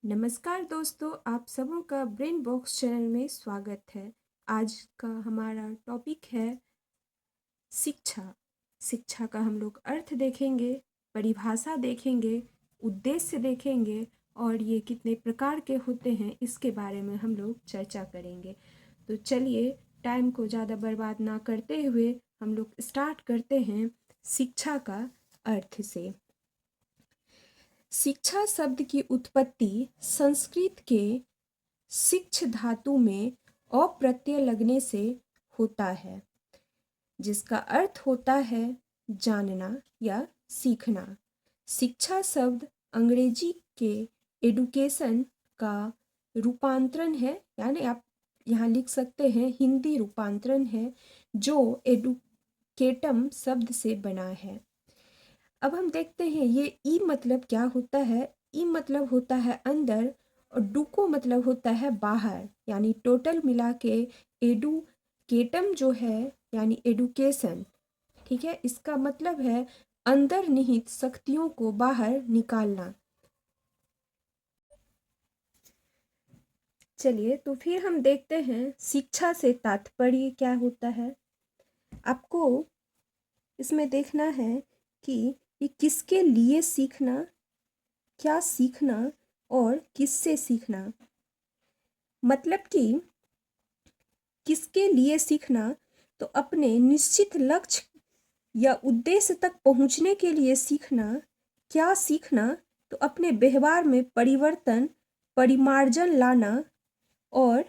नमस्कार दोस्तों, आप सबों का ब्रेन बॉक्स चैनल में स्वागत है। आज का हमारा टॉपिक है शिक्षा। शिक्षा का हम लोग अर्थ देखेंगे, परिभाषा देखेंगे, उद्देश्य देखेंगे और ये कितने प्रकार के होते हैं इसके बारे में हम लोग चर्चा करेंगे। तो चलिए, टाइम को ज़्यादा बर्बाद ना करते हुए हम लोग स्टार्ट करते हैं शिक्षा का अर्थ से। शिक्षा शब्द की उत्पत्ति संस्कृत के शिक्ष धातु में अप्रत्यय लगने से होता है, जिसका अर्थ होता है जानना या सीखना। शिक्षा शब्द अंग्रेजी के एडुकेशन का रूपांतरण है, यानी आप यहाँ लिख सकते हैं हिंदी रूपांतरण है, जो एडुकेटम शब्द से बना है। अब हम देखते हैं ये ई मतलब क्या होता है। ई मतलब होता है अंदर और डुको मतलब होता है बाहर, यानी टोटल मिला के एडुकेटम जो है यानी एडुकेशन, ठीक है, इसका मतलब है अंदर निहित शक्तियों को बाहर निकालना। चलिए, तो फिर हम देखते हैं शिक्षा से तात्पर्य क्या होता है। आपको इसमें देखना है कि ये किसके लिए सीखना, क्या सीखना और किससे सीखना। मतलब कि किसके लिए सीखना, तो अपने निश्चित लक्ष्य या उद्देश्य तक पहुंचने के लिए सीखना। क्या सीखना, तो अपने व्यवहार में परिवर्तन, परिमार्जन लाना। और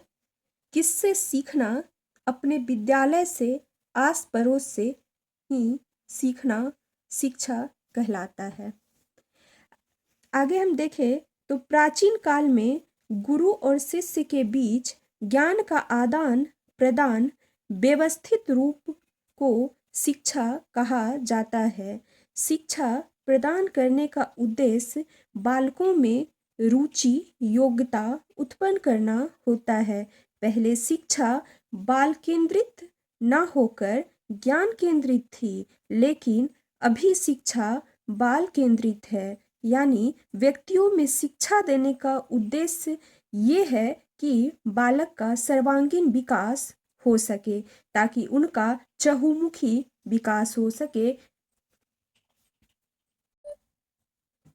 किससे सीखना, अपने विद्यालय से, आस पड़ोस से ही सीखना शिक्षा कहलाता है। आगे हम देखें तो प्राचीन काल में गुरु और शिष्य के बीच ज्ञान का आदान प्रदान व्यवस्थित रूप को शिक्षा कहा जाता है। शिक्षा प्रदान करने का उद्देश्य बालकों में रुचि, योग्यता उत्पन्न करना होता है। पहले शिक्षा बाल केंद्रित न होकर ज्ञान केंद्रित थी, लेकिन अभी शिक्षा बाल केंद्रित है, यानी व्यक्तियों में शिक्षा देने का उद्देश्य ये है कि बालक का सर्वांगीण विकास हो सके, ताकि उनका चहुमुखी विकास हो सके।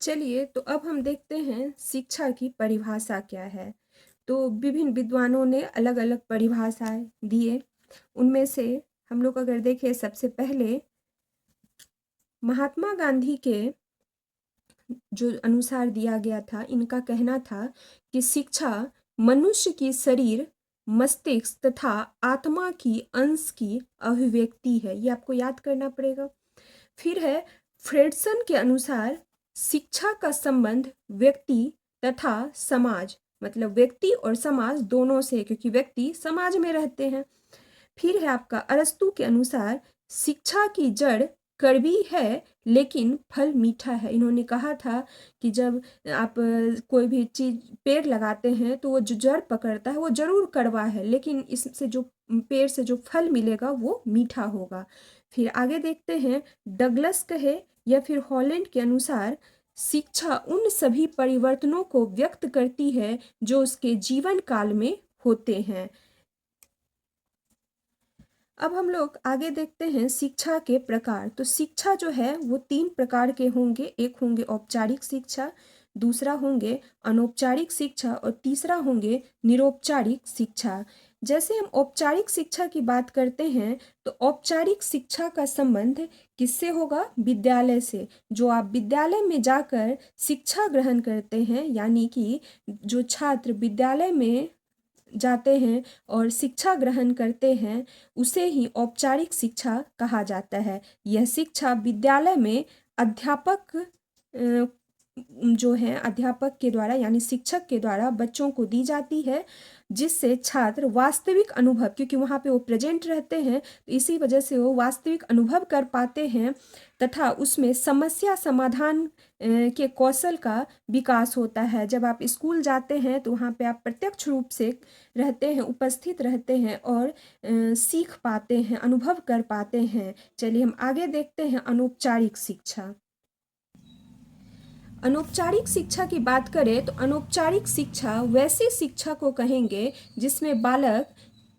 चलिए, तो अब हम देखते हैं शिक्षा की परिभाषा क्या है। तो विभिन्न विद्वानों ने अलग अलग परिभाषाएं दिए। उनमें से हम लोग अगर देखें, सबसे पहले महात्मा गांधी के जो अनुसार दिया गया था, इनका कहना था कि शिक्षा मनुष्य की शरीर, मस्तिष्क तथा आत्मा की अंश की अभिव्यक्ति है। ये आपको याद करना पड़ेगा। फिर है फ्रेडसन के अनुसार शिक्षा का संबंध व्यक्ति तथा समाज, मतलब व्यक्ति और समाज दोनों से, क्योंकि व्यक्ति समाज में रहते हैं। फिर है आपका अरस्तु के अनुसार शिक्षा की जड़ कड़वी है लेकिन फल मीठा है। इन्होंने कहा था कि जब आप कोई भी चीज पेड़ लगाते हैं तो वो जो जड़ पकड़ता है वो जरूर कड़वा है, लेकिन इससे जो पेड़ से जो फल मिलेगा वो मीठा होगा। फिर आगे देखते हैं, डगलस कहे या फिर हॉलैंड के अनुसार शिक्षा उन सभी परिवर्तनों को व्यक्त करती है जो उसके जीवन काल में होते हैं। अब हम लोग आगे देखते हैं शिक्षा के प्रकार। तो शिक्षा जो है वो 3 प्रकार के होंगे। एक होंगे औपचारिक शिक्षा, दूसरा होंगे अनौपचारिक शिक्षा और तीसरा होंगे निरौपचारिक शिक्षा। जैसे हम औपचारिक शिक्षा की बात करते हैं तो औपचारिक शिक्षा का संबंध किससे होगा? विद्यालय से। जो आप विद्यालय में जाकर शिक्षा ग्रहण करते हैं, यानी कि जो छात्र विद्यालय में जाते हैं और शिक्षा ग्रहण करते हैं, उसे ही औपचारिक शिक्षा कहा जाता है। यह शिक्षा विद्यालय में अध्यापक जो है अध्यापक के द्वारा यानी शिक्षक के द्वारा बच्चों को दी जाती है, जिससे छात्र वास्तविक अनुभव, क्योंकि वहाँ पे वो प्रेजेंट रहते हैं तो इसी वजह से वो वास्तविक अनुभव कर पाते हैं तथा उसमें समस्या समाधान के कौशल का विकास होता है। जब आप स्कूल जाते हैं तो वहाँ पे आप प्रत्यक्ष रूप से रहते हैं, उपस्थित रहते हैं और सीख पाते हैं, अनुभव कर पाते हैं। चलिए हम आगे देखते हैं अनौपचारिक शिक्षा। अनौपचारिक शिक्षा की बात करें तो अनौपचारिक शिक्षा वैसी शिक्षा को कहेंगे जिसमें बालक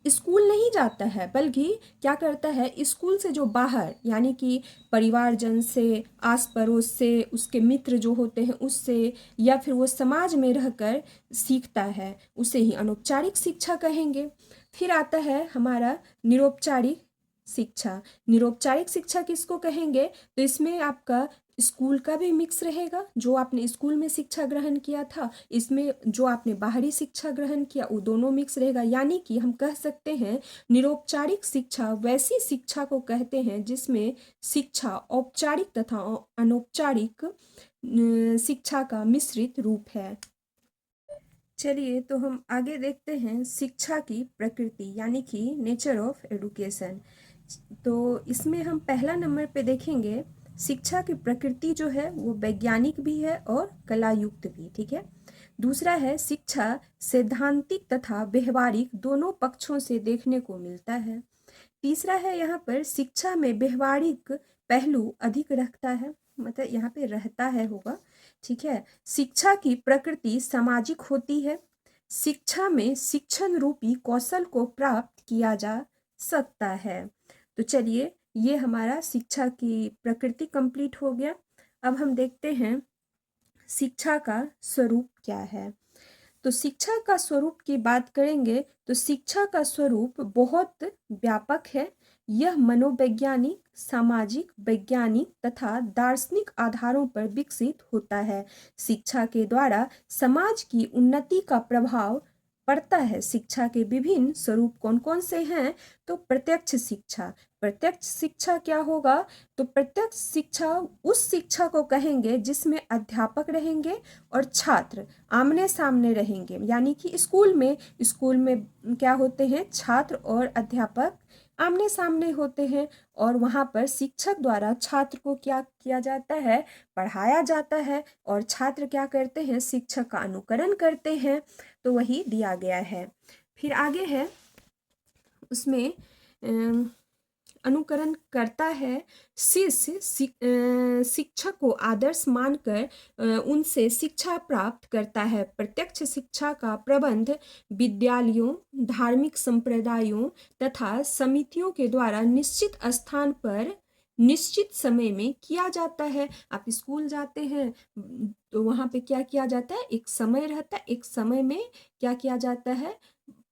स्कूल नहीं जाता है, बल्कि क्या करता है, स्कूल से जो बाहर यानी कि परिवारजन से, आस पड़ोस से, उसके मित्र जो होते हैं उससे, या फिर वो समाज में रहकर सीखता है, उसे ही अनौपचारिक शिक्षा कहेंगे। फिर आता है हमारा निरौपचारिक शिक्षा। निरौपचारिक शिक्षा किसको कहेंगे, तो इसमें आपका स्कूल का भी मिक्स रहेगा, जो आपने स्कूल में शिक्षा ग्रहण किया था, इसमें जो आपने बाहरी शिक्षा ग्रहण किया, वो दोनों मिक्स रहेगा। यानी कि हम कह सकते हैं निरौपचारिक शिक्षा वैसी शिक्षा को कहते हैं जिसमें शिक्षा औपचारिक तथा अनौपचारिक शिक्षा का मिश्रित रूप है। चलिए तो हम आगे देखते हैं शिक्षा की प्रकृति यानी कि नेचर ऑफ एडुकेशन। तो इसमें हम पहला नंबर पे देखेंगे शिक्षा की प्रकृति जो है वो वैज्ञानिक भी है और कलायुक्त भी, ठीक है। दूसरा है शिक्षा सैद्धांतिक तथा व्यवहारिक दोनों पक्षों से देखने को मिलता है। तीसरा है यहाँ पर शिक्षा में व्यवहारिक पहलू अधिक रखता है, मतलब यहाँ पे रहता है होगा, ठीक है। शिक्षा की प्रकृति सामाजिक होती है। शिक्षा में शिक्षण रूपी कौशल को प्राप्त किया जा सकता है। तो चलिए ये हमारा शिक्षा की प्रकृति कंप्लीट हो गया। अब हम देखते हैं शिक्षा का स्वरूप क्या है। तो शिक्षा का स्वरूप की बात करेंगे तो शिक्षा का स्वरूप बहुत व्यापक है। यह मनोवैज्ञानिक, सामाजिक, वैज्ञानिक तथा दार्शनिक आधारों पर विकसित होता है। शिक्षा के द्वारा समाज की उन्नति का प्रभाव पड़ता है। शिक्षा के विभिन्न स्वरूप कौन कौन से हैं, तो प्रत्यक्ष शिक्षा। प्रत्यक्ष शिक्षा क्या होगा, तो प्रत्यक्ष शिक्षा उस शिक्षा को कहेंगे जिसमें अध्यापक रहेंगे और छात्र आमने सामने रहेंगे। यानी कि स्कूल में क्या होते हैं, छात्र और अध्यापक आमने सामने होते हैं, और वहाँ पर शिक्षक द्वारा छात्र को क्या किया जाता है, पढ़ाया जाता है, और छात्र क्या करते हैं, शिक्षक का अनुकरण करते हैं। तो वही दिया गया है। फिर आगे है उसमें अनुकरण करता है। शिष्य शिक्षक को आदर्श मानकर उनसे शिक्षा प्राप्त करता है। प्रत्यक्ष शिक्षा का प्रबंध विद्यालयों, धार्मिक संप्रदायों तथा समितियों के द्वारा निश्चित स्थान पर निश्चित समय में किया जाता है। आप स्कूल जाते हैं तो वहाँ पे क्या किया जाता है, एक समय रहता है, एक समय में क्या किया जाता है,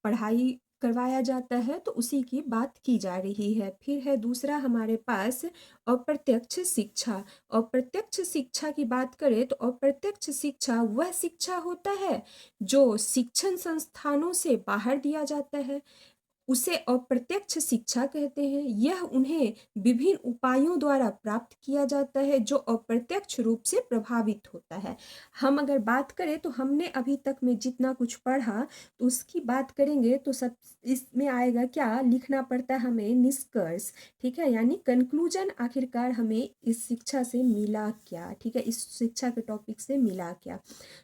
पढ़ाई करवाया जाता है। तो उसी की बात की जा रही है। फिर है दूसरा हमारे पास अप्रत्यक्ष शिक्षा। अप्रत्यक्ष शिक्षा की बात करें तो अप्रत्यक्ष शिक्षा वह शिक्षा होता है जो शिक्षण संस्थानों से बाहर दिया जाता है, उसे अप्रत्यक्ष शिक्षा कहते हैं। यह उन्हें विभिन्न उपायों द्वारा प्राप्त किया जाता है जो अप्रत्यक्ष रूप से प्रभावित होता है। हम अगर बात करें तो हमने अभी तक में जितना कुछ पढ़ा तो उसकी बात करेंगे तो सब इसमें आएगा, क्या लिखना पड़ता है हमें, निष्कर्ष, ठीक है, यानी कंक्लूजन, आखिरकार हमें इस शिक्षा से मिला क्या, ठीक है, इस शिक्षा के टॉपिक से मिला क्या।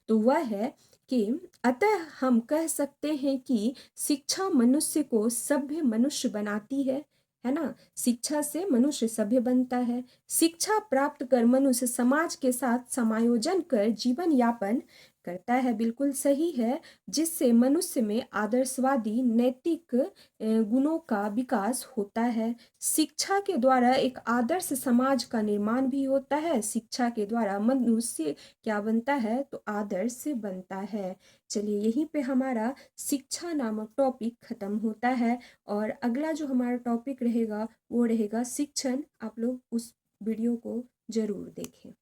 तो वह है कि अतः हम कह सकते हैं कि शिक्षा मनुष्य को सभ्य मनुष्य बनाती है ना। शिक्षा से मनुष्य सभ्य बनता है। शिक्षा प्राप्त कर मनुष्य समाज के साथ समायोजन कर जीवन यापन करता है, बिल्कुल सही है, जिससे मनुष्य में आदर्शवादी नैतिक गुणों का विकास होता है। शिक्षा के द्वारा एक आदर्श समाज का निर्माण भी होता है। शिक्षा के द्वारा मनुष्य क्या बनता है, तो आदर्श बनता है। चलिए यहीं पे हमारा शिक्षा नामक टॉपिक खत्म होता है, और अगला जो हमारा टॉपिक रहेगा वो रहेगा शिक्षण। आप लोग उस वीडियो को जरूर देखें।